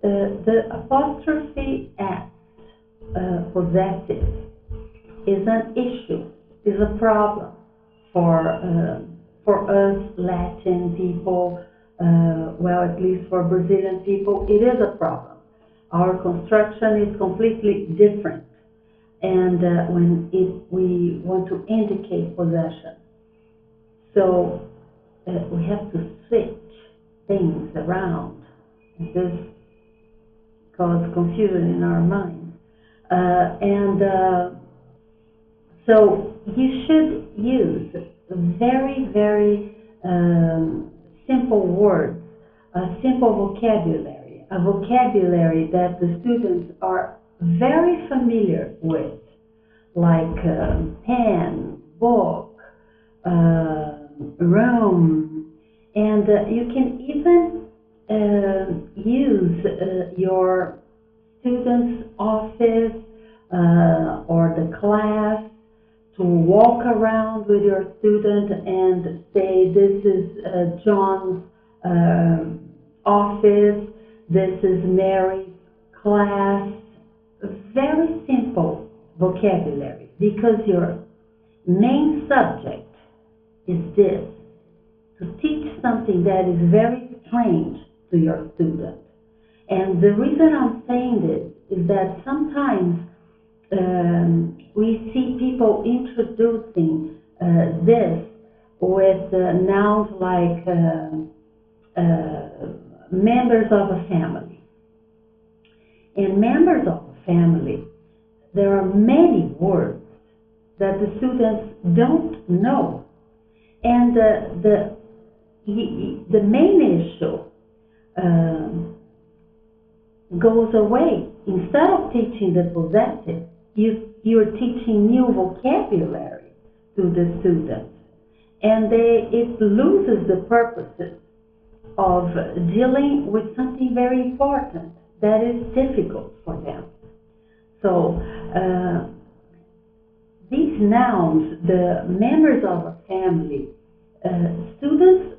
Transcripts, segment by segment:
the apostrophe S, possessive, is an issue, is a problem for us Latin people. Well, at least for Brazilian people, it is a problem. Our construction is completely different, and when we want to indicate possession, so we have to switch things around. This causes confusion in our minds, so you should use very, very simple words, a simple vocabulary, a vocabulary that the students are very familiar with, like pen, book, room, and you can even use your student's office or the class to walk around with your student and say, this is John's office, this is Mary's class. Very simple vocabulary, because your main subject is this, to teach something that is very strange to your student. And the reason I'm saying this is that sometimes we see people introducing this with nouns like members of a family. In members of a family, there are many words that the students don't know. And the main issue goes away. Instead of teaching the possessive, you're teaching new vocabulary to the students, and it loses the purposes of dealing with something very important that is difficult for them. So these nouns, the members of a family, students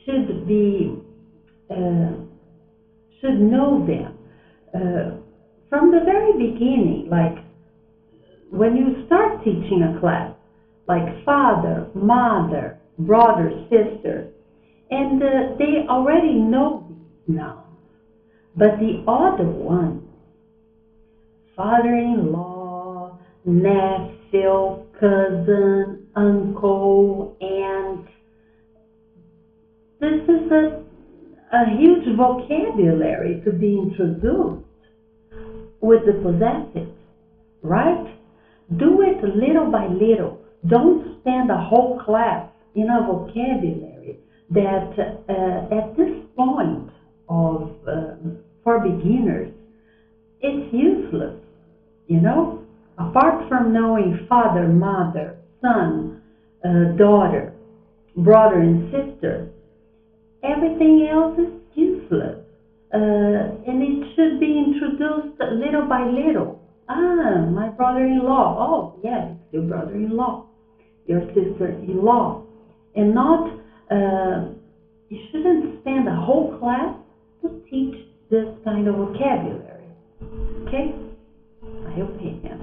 should know them from the very beginning, like when you start teaching a class, like father, mother, brother, sister, and they already know these nouns. But the other ones, father-in-law, nephew, cousin, uncle, aunt, this is a huge vocabulary to be introduced with the possessive, right? Do it little by little. Don't spend a whole class in a vocabulary that at this point of for beginners, it's useless, you know? Apart from knowing father, mother, son, daughter, brother and sister, everything else is useless. And it should be introduced little by little. Ah, my brother-in-law. Oh, yes, your brother-in-law, your sister-in-law. And not, you shouldn't spend a whole class to teach this kind of vocabulary. Okay? My opinion.